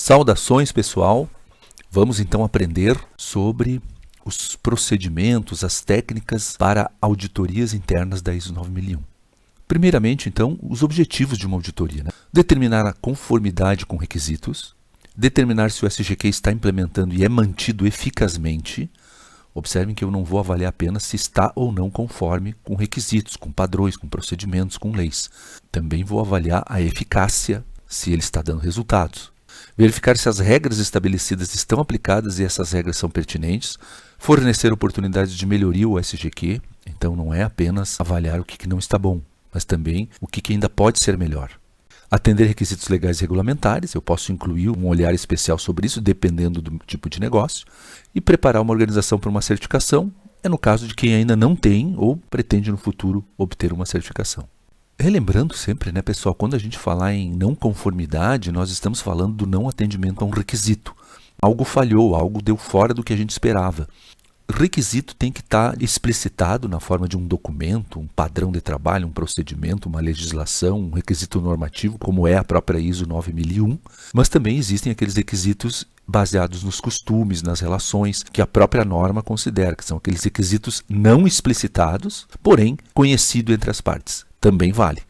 Saudações, pessoal! Vamos então aprender sobre os procedimentos, as técnicas para auditorias internas da ISO 9001. Primeiramente, então, os objetivos de uma auditoria, né? Determinar a conformidade com requisitos, determinar se o SGQ está implementando e é mantido eficazmente. Observem que eu não vou avaliar apenas se está ou não conforme com requisitos, com padrões, com procedimentos, com leis. Também vou avaliar a eficácia, se ele está dando resultados. Verificar se as regras estabelecidas estão aplicadas e essas regras são pertinentes. Fornecer oportunidades de melhoria ao SGQ. Então não é apenas avaliar o que não está bom, mas também o que ainda pode ser melhor. Atender requisitos legais e regulamentares, eu posso incluir um olhar especial sobre isso, dependendo do tipo de negócio. E preparar uma organização para uma certificação, é no caso de quem ainda não tem ou pretende no futuro obter uma certificação. Relembrando sempre, né, pessoal, quando a gente falar em não conformidade, nós estamos falando do não atendimento a um requisito. Algo falhou, algo deu fora do que a gente esperava. Requisito tem que estar explicitado na forma de um documento, um padrão de trabalho, um procedimento, uma legislação, um requisito normativo, como é a própria ISO 9001, mas também existem aqueles requisitos baseados nos costumes, nas relações, que a própria norma considera, que são aqueles requisitos não explicitados, porém conhecido entre as partes. Também vale.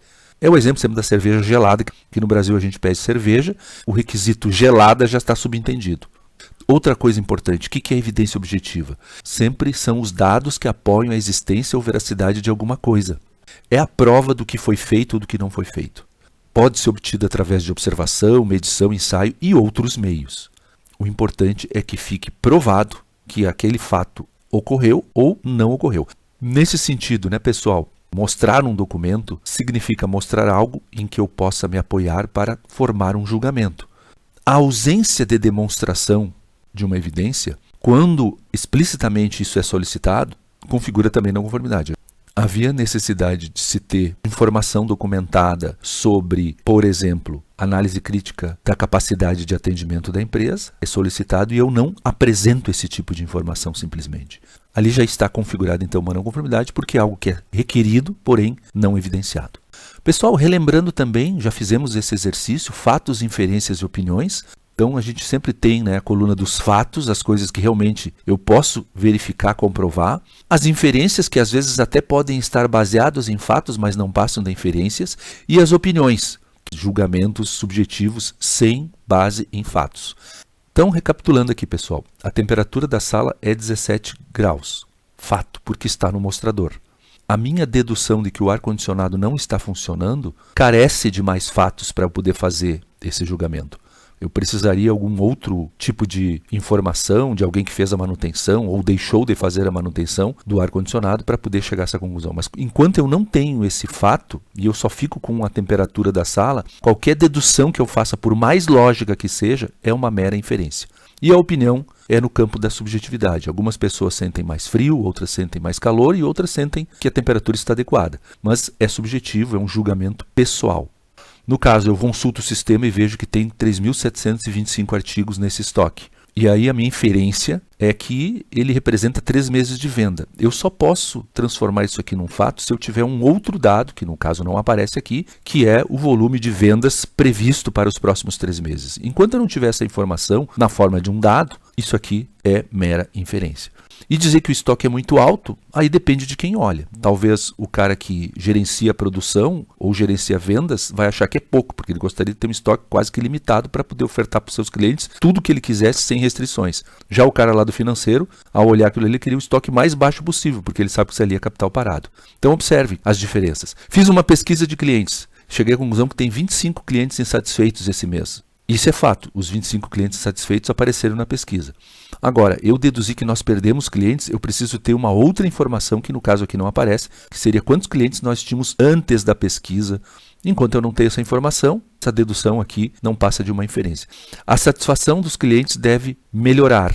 É o exemplo sempre da cerveja gelada, que no Brasil a gente pede cerveja, o requisito gelada já está subentendido. Outra coisa importante, o que é evidência objetiva? Sempre são os dados que apoiam a existência ou veracidade de alguma coisa. É a prova do que foi feito ou do que não foi feito. Pode ser obtida através de observação, medição, ensaio e outros meios. O importante é que fique provado que aquele fato ocorreu ou não ocorreu. Nesse sentido, né, pessoal, mostrar um documento significa mostrar algo em que eu possa me apoiar para formar um julgamento. A ausência de demonstração de uma evidência, quando explicitamente isso é solicitado, configura também não conformidade. Havia necessidade de se ter informação documentada sobre, por exemplo, análise crítica da capacidade de atendimento da empresa, é solicitado e eu não apresento esse tipo de informação simplesmente. Ali já está configurada então uma não conformidade porque é algo que é requerido, porém não evidenciado. Pessoal, relembrando também, já fizemos esse exercício, fatos, inferências e opiniões. Então a gente sempre tem, né, a coluna dos fatos, as coisas que realmente eu posso verificar, comprovar. As inferências, que às vezes até podem estar baseadas em fatos, mas não passam de inferências. E as opiniões, julgamentos subjetivos sem base em fatos. Então, recapitulando aqui, pessoal, a temperatura da sala é 17 graus. Fato, porque está no mostrador. A minha dedução de que o ar-condicionado não está funcionando carece de mais fatos para eu poder fazer esse julgamento. Eu precisaria de algum outro tipo de informação de alguém que fez a manutenção ou deixou de fazer a manutenção do ar-condicionado para poder chegar a essa conclusão. Mas enquanto eu não tenho esse fato e eu só fico com a temperatura da sala, qualquer dedução que eu faça, por mais lógica que seja, é uma mera inferência. E a opinião é no campo da subjetividade. Algumas pessoas sentem mais frio, outras sentem mais calor e outras sentem que a temperatura está adequada. Mas é subjetivo, é um julgamento pessoal. No caso, eu consulto o sistema e vejo que tem 3.725 artigos nesse estoque. E aí a minha inferência é que ele representa 3 meses de venda. Eu só posso transformar isso aqui num fato se eu tiver um outro dado, que no caso não aparece aqui, que é o volume de vendas previsto para os próximos 3 meses. Enquanto eu não tiver essa informação na forma de um dado, isso aqui é mera inferência. E dizer que o estoque é muito alto, aí depende de quem olha. Talvez o cara que gerencia a produção ou gerencia vendas vai achar que é pouco, porque ele gostaria de ter um estoque quase que limitado para poder ofertar para os seus clientes tudo o que ele quisesse sem restrições. Já o cara lá do financeiro, ao olhar aquilo ali, ele queria o estoque mais baixo possível, porque ele sabe que isso ali é capital parado. Então observe as diferenças. Fiz uma pesquisa de clientes. Cheguei à conclusão que tem 25 clientes insatisfeitos esse mês. Isso é fato, os 25 clientes satisfeitos apareceram na pesquisa. Agora, eu deduzi que nós perdemos clientes, eu preciso ter uma outra informação que no caso aqui não aparece, que seria quantos clientes nós tínhamos antes da pesquisa. Enquanto eu não tenho essa informação, essa dedução aqui não passa de uma inferência. A satisfação dos clientes deve melhorar.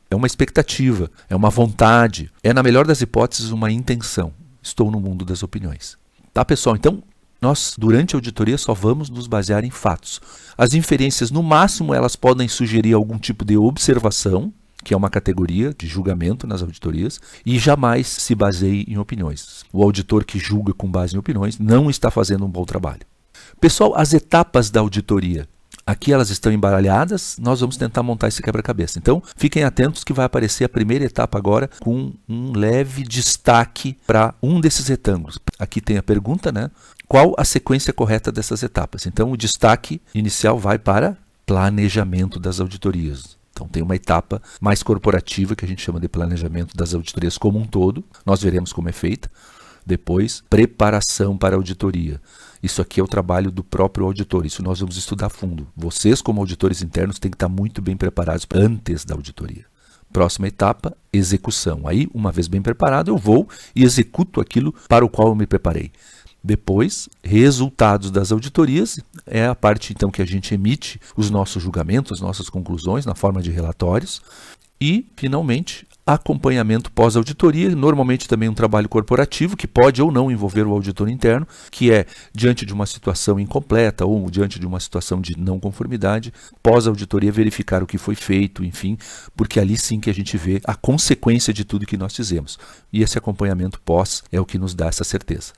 É uma expectativa, é uma vontade, é na melhor das hipóteses uma intenção. Estou no mundo das opiniões. Tá, pessoal? Então, nós, durante a auditoria, só vamos nos basear em fatos. As inferências, no máximo, elas podem sugerir algum tipo de observação, que é uma categoria de julgamento nas auditorias, e jamais se baseie em opiniões. O auditor que julga com base em opiniões não está fazendo um bom trabalho. Pessoal, as etapas da auditoria. Aqui elas estão embaralhadas, nós vamos tentar montar esse quebra-cabeça. Então, fiquem atentos que vai aparecer a primeira etapa agora com um leve destaque para um desses retângulos. Aqui tem a pergunta, né? Qual a sequência correta dessas etapas? Então, o destaque inicial vai para planejamento das auditorias. Então, tem uma etapa mais corporativa que a gente chama de planejamento das auditorias como um todo. Nós veremos como é feita. Depois, preparação para a auditoria. Isso aqui é o trabalho do próprio auditor, isso nós vamos estudar a fundo. Vocês, como auditores internos, têm que estar muito bem preparados antes da auditoria. Próxima etapa, execução. Aí, uma vez bem preparado, eu vou e executo aquilo para o qual eu me preparei. Depois, resultados das auditorias, é a parte então que a gente emite os nossos julgamentos, as nossas conclusões na forma de relatórios. E, finalmente, acompanhamento pós-auditoria, normalmente também um trabalho corporativo, que pode ou não envolver o auditor interno, que é diante de uma situação incompleta ou diante de uma situação de não conformidade, pós-auditoria verificar o que foi feito, enfim, porque ali sim que a gente vê a consequência de tudo que nós fizemos. E esse acompanhamento pós é o que nos dá essa certeza.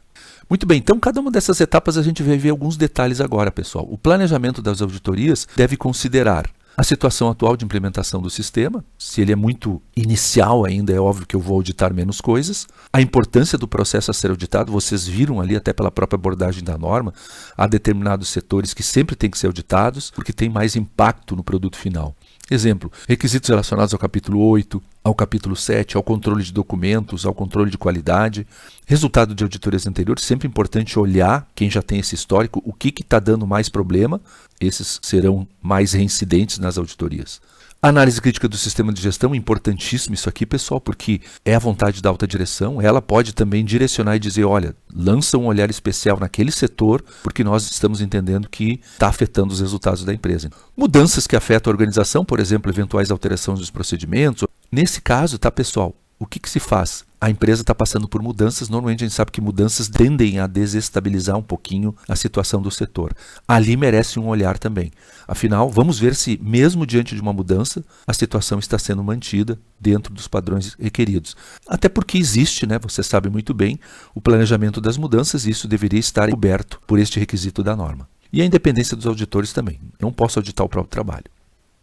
Muito bem, então cada uma dessas etapas a gente vai ver alguns detalhes agora, pessoal. O planejamento das auditorias deve considerar a situação atual de implementação do sistema. Se ele é muito inicial ainda, é óbvio que eu vou auditar menos coisas. A importância do processo a ser auditado, vocês viram ali até pela própria abordagem da norma, há determinados setores que sempre têm que ser auditados porque tem mais impacto no produto final. Exemplo, requisitos relacionados ao capítulo 8, ao capítulo 7, ao controle de documentos, ao controle de qualidade. Resultado de auditorias anteriores, sempre importante olhar, quem já tem esse histórico, o que está dando mais problema. Esses serão mais reincidentes nas auditorias. Análise crítica do sistema de gestão, importantíssimo isso aqui, pessoal, porque é a vontade da alta direção. Ela pode também direcionar e dizer, olha, lança um olhar especial naquele setor, porque nós estamos entendendo que está afetando os resultados da empresa. Mudanças que afetam a organização, por exemplo, eventuais alterações dos procedimentos. Nesse caso, tá, pessoal, o que se faz? A empresa está passando por mudanças, normalmente a gente sabe que mudanças tendem a desestabilizar um pouquinho a situação do setor. Ali merece um olhar também. Afinal, vamos ver se, mesmo diante de uma mudança, a situação está sendo mantida dentro dos padrões requeridos. Até porque existe, né, você sabe muito bem, o planejamento das mudanças e isso deveria estar coberto por este requisito da norma. E a independência dos auditores também. Não posso auditar o próprio trabalho.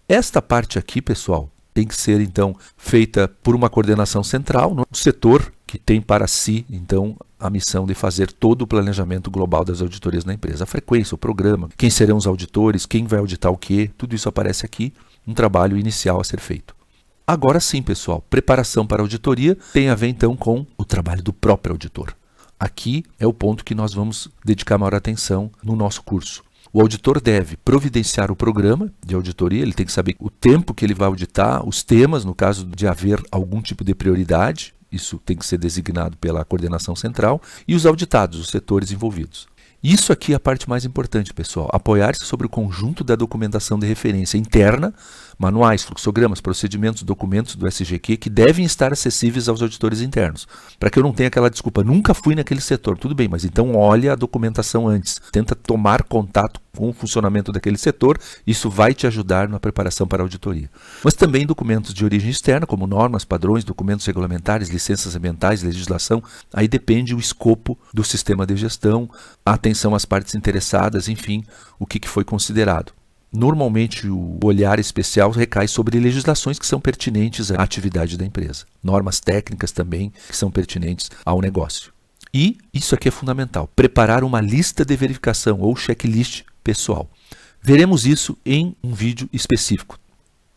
Esta parte aqui, pessoal, tem que ser, então, feita por uma coordenação central, no setor que tem para si, então, a missão de fazer todo o planejamento global das auditorias na empresa. A frequência, o programa, quem serão os auditores, quem vai auditar o quê, tudo isso aparece aqui, um trabalho inicial a ser feito. Agora sim, pessoal, preparação para a auditoria tem a ver, então, com o trabalho do próprio auditor. Aqui é o ponto que nós vamos dedicar maior atenção no nosso curso. O auditor deve providenciar o programa de auditoria, ele tem que saber o tempo que ele vai auditar, os temas, no caso de haver algum tipo de prioridade, isso tem que ser designado pela coordenação central, e os auditados, os setores envolvidos. Isso aqui é a parte mais importante, pessoal, apoiar-se sobre o conjunto da documentação de referência interna, manuais, fluxogramas, procedimentos, documentos do SGQ que devem estar acessíveis aos auditores internos. Para que eu não tenha aquela desculpa, nunca fui naquele setor, tudo bem, mas então olha a documentação antes, tenta tomar contato com o funcionamento daquele setor, isso vai te ajudar na preparação para a auditoria. Mas também documentos de origem externa, como normas, padrões, documentos regulamentares, licenças ambientais, legislação, aí depende o escopo do sistema de gestão, a atenção às partes interessadas, enfim, o que foi considerado. Normalmente o olhar especial recai sobre legislações que são pertinentes à atividade da empresa. Normas técnicas também que são pertinentes ao negócio. E isso aqui é fundamental, preparar uma lista de verificação ou checklist pessoal. Veremos isso em um vídeo específico.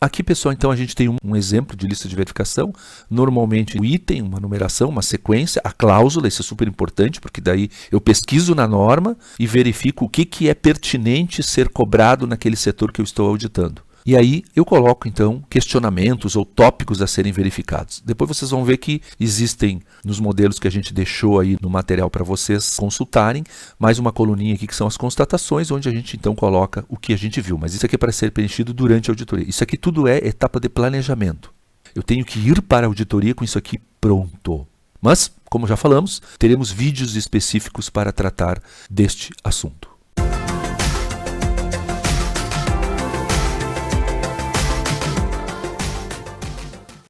Aqui, pessoal, então a gente tem um exemplo de lista de verificação, normalmente um item, uma numeração, uma sequência, a cláusula, isso é super importante, porque daí eu pesquiso na norma e verifico o que é pertinente ser cobrado naquele setor que eu estou auditando. E aí eu coloco, então, questionamentos ou tópicos a serem verificados. Depois vocês vão ver que existem, nos modelos que a gente deixou aí no material para vocês consultarem, mais uma coluninha aqui que são as constatações, onde a gente então coloca o que a gente viu. Mas isso aqui é para ser preenchido durante a auditoria. Isso aqui tudo é etapa de planejamento. Eu tenho que ir para a auditoria com isso aqui pronto. Mas, como já falamos, teremos vídeos específicos para tratar deste assunto.